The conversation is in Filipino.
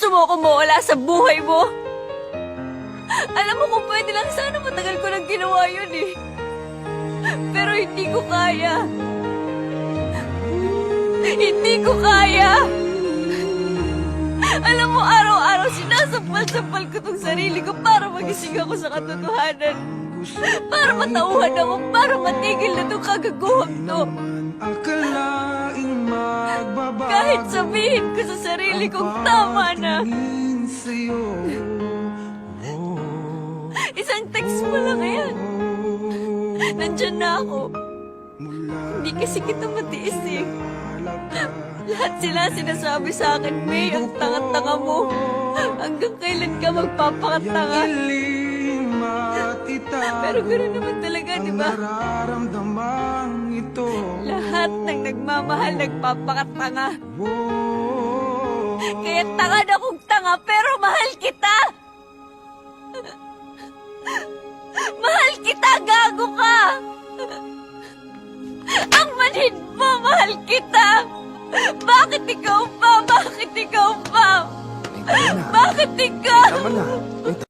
Gusto mo akong mawala sa buhay mo? Alam mo kung pwede lang sana matagal ko nang ginawa yun eh. Pero hindi ko kaya. Hindi ko kaya. Alam mo, araw-araw sinasampal-sampal ko tong sarili ko para magising ako sa katotohanan. Para matauhan ako, para matigil na tong kagaguhang to. Kahit sabihin ko sa sarili kong tama na. Isang text mo lang yan. Nandyan na ako. Hindi kasi kita matiis eh. Lahat sila sinasabi sa akin, May, ang tanga-tanga mo. Hanggang kailan ka magpapakatanga? Pero gano'n naman talaga, di ba? Lahat ng nagmamahal nagpapakatanga. Kaya tanga na kong tanga, pero mahal kita! Mahal kita, gago ka! Ang manhid mo, mahal kita! Bakit ikaw pa? Bakit ikaw pa? Bakit ikaw? Tama na.